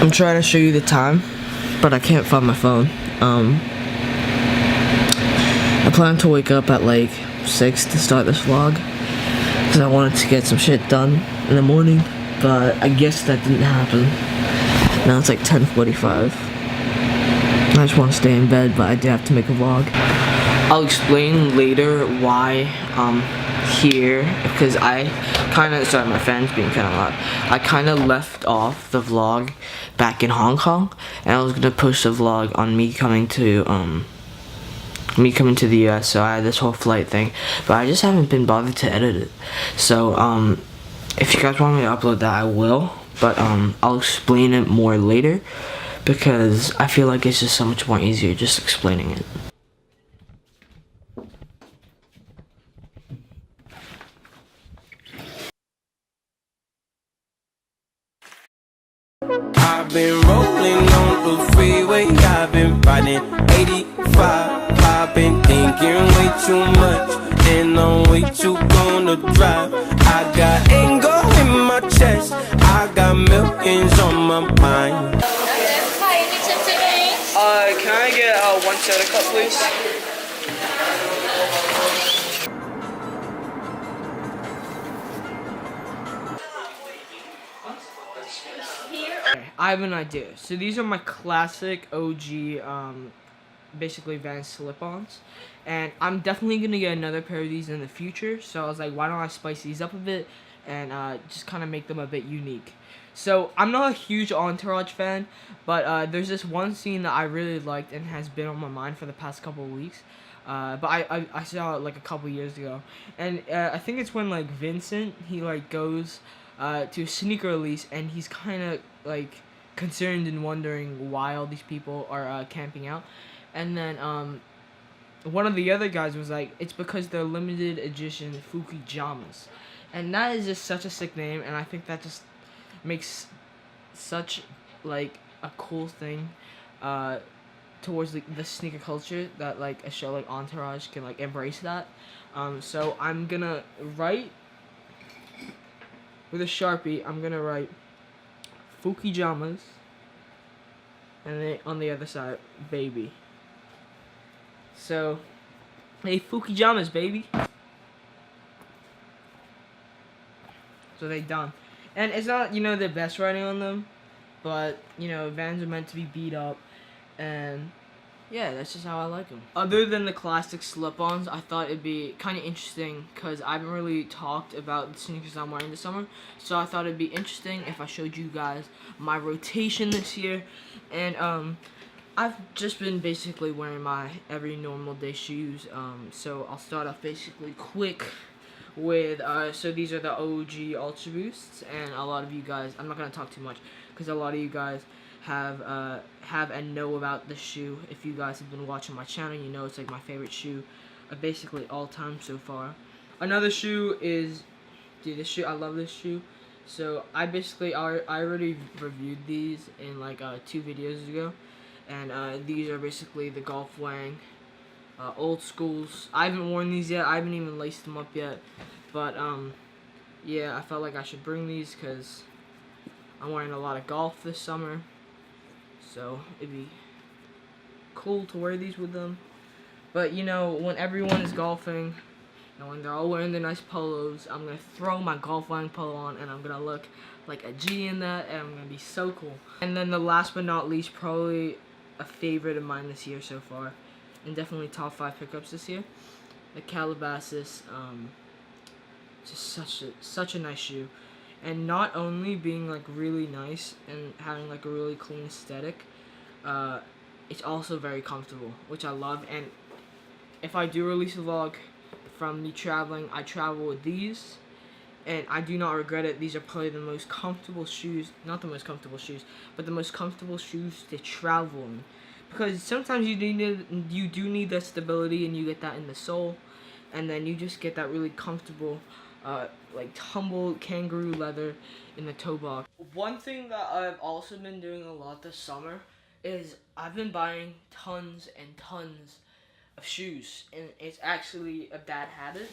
I'm trying to show you the time, but I can't find my phone. I plan to wake up at like 6 to start this vlog because I wanted to get some shit done in the morning, but I guess that didn't happen. Now it's like 10:45. I just want to stay in bed, but I do have to make a vlog. I'll explain later why I'm here, because I kind of, sorry, my fan's being kind of loud. I kind of left off the vlog back in Hong Kong, and I was gonna post a vlog on me coming to the US, so I had this whole flight thing, but I just haven't been bothered to edit it. So if you guys want me to upload that, I will, but I'll explain it more later, because I feel like it's just so much more easier just explaining it. I've been rolling on the freeway, I've been riding 85. I've been thinking way too much, and I'm way too gonna drive. I got anger in my chest, I got millions on my mind. Can I get one soda cup, please? Okay, I have an idea. So these are my classic OG, basically Vans slip-ons, and I'm definitely gonna get another pair of these in the future. So I was like, why don't I spice these up a bit and just kind of make them a bit unique. So I'm not a huge Entourage fan, but there's this one scene that I really liked and has been on my mind for the past couple of weeks. But I saw it like a couple years ago, and I think it's when like Vincent, he like goes to a sneaker release, and he's kind of like concerned and wondering why all these people are camping out, and then one of the other guys was like, it's because they're limited edition Fukijamas, and that is just such a sick name, and I think that just makes such like a cool thing towards the sneaker culture, that like a show like Entourage can like embrace that. So I'm gonna write with a Sharpie, I'm gonna write Fukijamas, and then on the other side, baby. So, hey, Fukijamas, baby. So they done. And it's not, you know, the best writing on them, but, you know, Vans are meant to be beat up, and yeah, that's just how I like them. Other than the classic slip-ons, I thought it'd be kind of interesting, because I haven't really talked about the sneakers I'm wearing this summer, so I thought it'd be interesting if I showed you guys my rotation this year. And I've just been basically wearing my every normal day shoes, so I'll start off basically quick with, so these are the OG Ultra Boosts, and a lot of you guys, I'm not going to talk too much, because a lot of you guys have and know about this shoe. If you guys have been watching my channel, you know it's like my favorite shoe of basically all time so far. Another shoe is, dude, this shoe, I love this shoe. So I already reviewed these in like 2 videos ago, and these are basically the Golf Wang old schools. I haven't worn these yet, I haven't even laced them up yet, but yeah, I felt like I should bring these because I'm wearing a lot of golf this summer, so it'd be cool to wear these with them. But you know, when everyone is golfing and when they're all wearing their nice polos, I'm gonna throw my Golf Wang polo on, and I'm gonna look like a G in that, and I'm gonna be so cool. And then the last but not least, probably a favorite of mine this year so far, and definitely top 5 pickups this year, the Calabasas. Just such a nice shoe, and not only being like really nice and having like a really clean aesthetic, it's also very comfortable, which I love. And if I do release a vlog from me traveling, I travel with these, and I do not regret it. These are probably the most comfortable shoes, not the most comfortable shoes, but the most comfortable shoes to travel in, because sometimes you do need that stability, and you get that in the sole, and then you just get that really comfortable like tumbled kangaroo leather in the toe box. One thing that I've also been doing a lot this summer is I've been buying tons and tons of shoes, and it's actually a bad habit,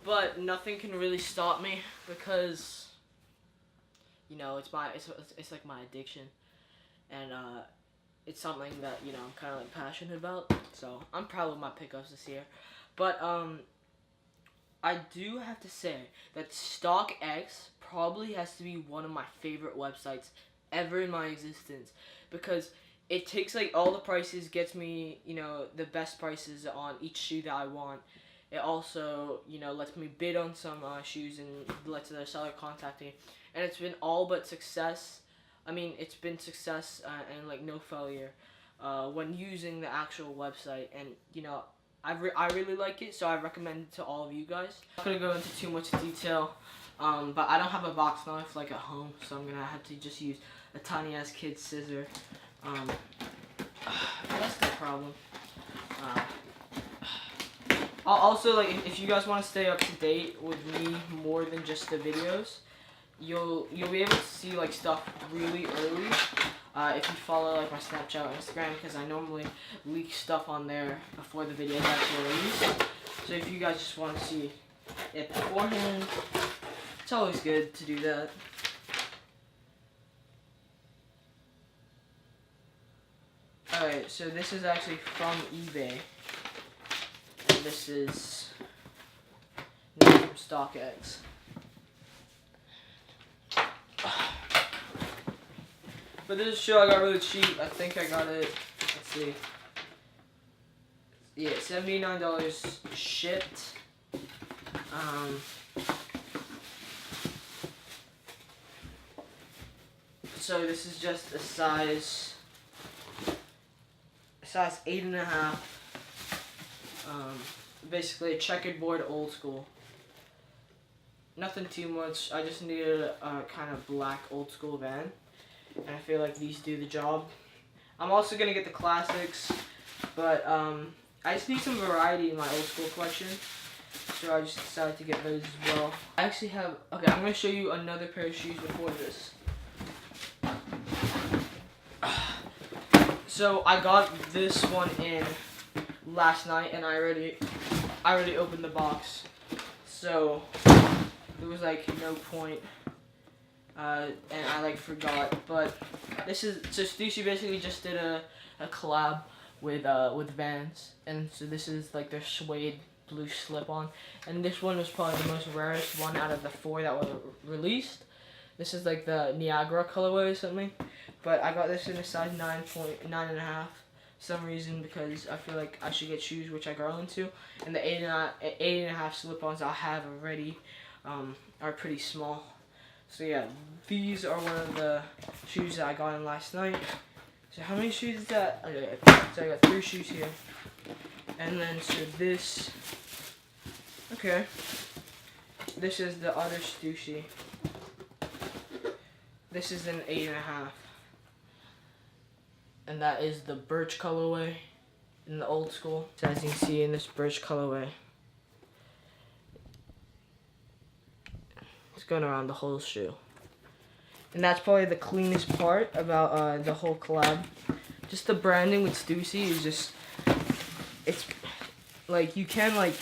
but nothing can really stop me, because you know, it's like my addiction, and it's something that, you know, I'm kind of like passionate about. So I'm proud of my pickups this year, but I do have to say that StockX probably has to be one of my favorite websites ever in my existence, because it takes like all the prices, gets me, you know, the best prices on each shoe that I want. It also, you know, lets me bid on some shoes and lets the seller contact me. And it's been all but success. I mean, it's been success and like no failure when using the actual website. And, you know, I really like it, so I recommend it to all of you guys. I'm not going to go into too much detail, but I don't have a box knife like at home, so I'm going to have to just use a tiny ass kid's scissor. That's the problem. Also, like, if you guys want to stay up to date with me more than just the videos, you'll be able to see like stuff really early if you follow like my Snapchat or Instagram, because I normally leak stuff on there before the video is actually released. So if you guys just want to see it beforehand, it's always good to do that. Alright, so this is actually from eBay. And this is from StockX. But this shoe I got really cheap. I think I got it, let's see. Yeah, $79 shipped. So this is just a size 8.5. Basically a checkerboard old school. Nothing too much. I just needed a kind of black old school Van, and I feel like these do the job. I'm also gonna get the classics, but I just need some variety in my old school collection, so I just decided to get those as well. I actually have, okay, I'm gonna show you another pair of shoes before this. So I got this one in last night, and I already opened the box, so there was like no point, and I like forgot. But this is, so Stussy basically just did a collab with Vans, and so this is like their suede blue slip-on, and this one was probably the most rarest one out of the 4 that were released. This is like the Niagara colorway or something, but I got this in a size 9.5. Some reason, because I feel like I should get shoes which I grow into, and the 8.5 slip-ons I have already are pretty small. So yeah, these are one of the shoes that I got in last night. So how many shoes is that? Okay, so I got 3 shoes here, and then so this. Okay, this is the other Stussy. This is an 8.5. And that is the birch colorway in the old school. So as you can see in this birch colorway, it's going around the whole shoe. And that's probably the cleanest part about the whole collab. Just the branding with Stussy is just, it's like, you can like,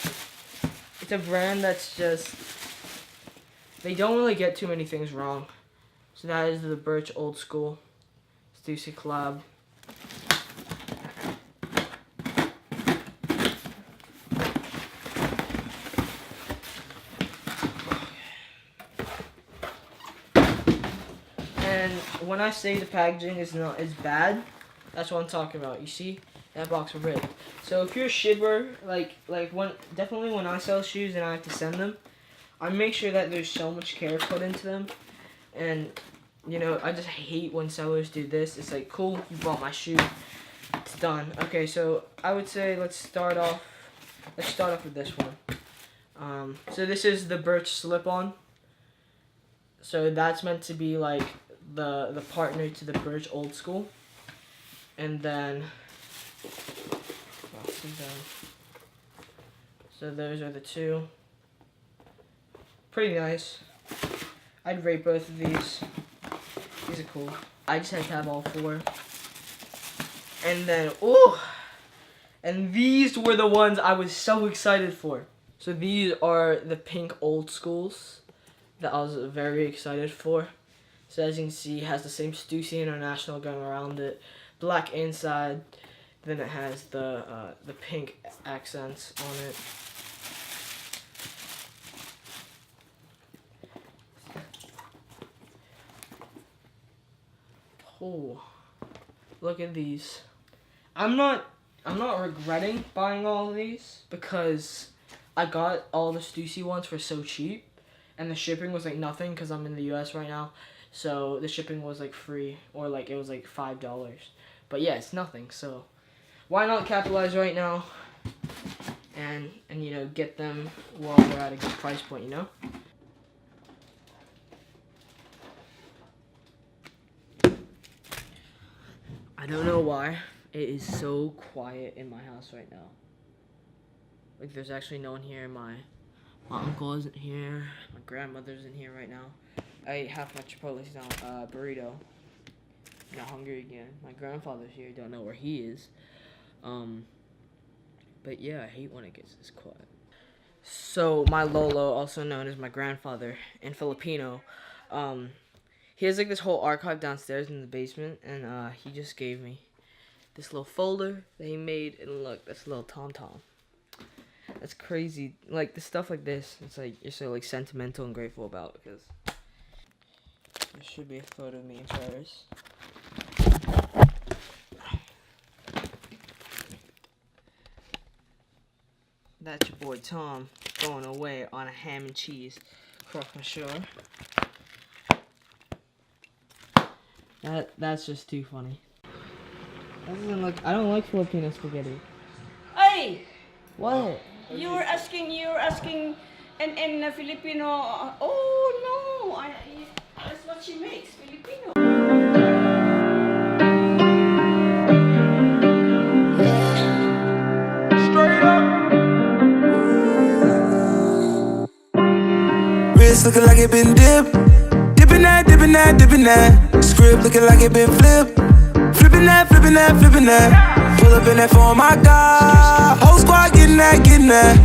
it's a brand that's just, they don't really get too many things wrong. So that is the birch old school Stussy collab. And when I say the packaging is not as bad, that's what I'm talking about. You see that box ripped. So if you're a shipper, definitely when I sell shoes and I have to send them, I make sure that there's so much care put into them. And you know, I just hate when sellers do this. It's like, cool, you bought my shoe, it's done. Okay, so I would say let's start off with this one. So this is the birch slip-on. So that's meant to be like the partner to the birch old school. And then, so those are the 2. Pretty nice. I'd rate both of these. These are cool. I just had to have all 4. And then, ooh! And these were the ones I was so excited for. So these are the pink old schools that I was very excited for. So as you can see, it has the same Stussy International going around it, black inside. Then it has the pink accents on it. Oh, look at these. I'm not regretting buying all of these because I got all the Stussy ones for so cheap, and the shipping was like nothing because I'm in the US right now. So the shipping was like free, or like it was like $5. But yeah, it's nothing. So why not capitalize right now and you know, get them while we're at a good price point, you know? I don't know why it is so quiet in my house right now. Like there's actually no one here. My uncle isn't here. My grandmother's in here right now. I ate half my Chipotle burrito. I'm not hungry again. My grandfather's here. Don't know where he is. But yeah, I hate when it gets this quiet. So my lolo, also known as my grandfather in Filipino, he has like this whole archive downstairs in the basement, and he just gave me this little folder that he made, and look, that's a little tom-tom. That's crazy. Like the stuff like this, it's like you're so like sentimental and grateful about, because there should be a photo of me and Travis. That's your boy Tom going away on a ham and cheese across my shore. That's just too funny. That doesn't look. I don't like Filipino spaghetti. Hey, What? you're asking in Filipino. Oh no, that's what she makes, Filipino. Wrist looking like it been dipped. Dipping that, dipping that, dipping that. Script looking like it been flipped. Flipping that, flipping that, flipping that. Pull up in that for my God. Whole squad getting that, getting that.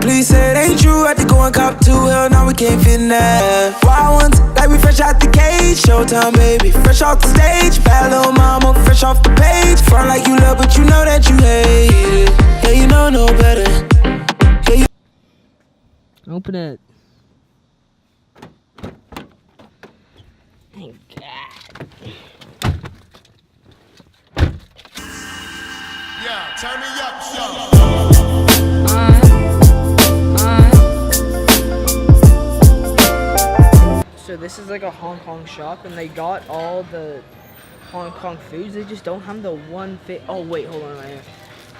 Please say it ain't true. Had to go and cop 2. Hell no, we can't fit in that. Wild ones, like we fresh out the cage. Showtime, baby, fresh off the stage. Bad little mama, fresh off the page. Front like you love, but you know that you hate it. Yeah, you know no better. Yeah, you Open it. Thank God. Yeah, turn me up, so. So this is like a Hong Kong shop, and they got all the Hong Kong foods. They just don't have the one fit. Oh wait, hold on right here.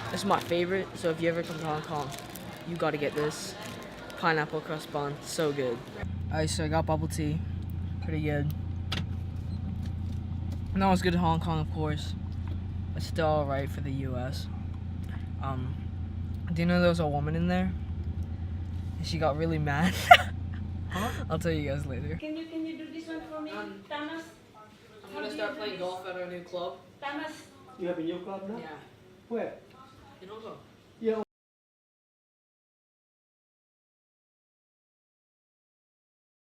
This is my favorite. So if you ever come to Hong Kong, you gotta get this pineapple crust bun. So good. Alright, so I got bubble tea. Pretty good. Not as good in Hong Kong, of course, but still alright for the US. Do you know there was a woman in there? And she got really mad. Huh? I'll tell you guys later. Can you do this one for me, Thomas? I'm gonna start playing golf at our new club. Thomas. You have a new club now? Yeah. Where? In Hong Kong.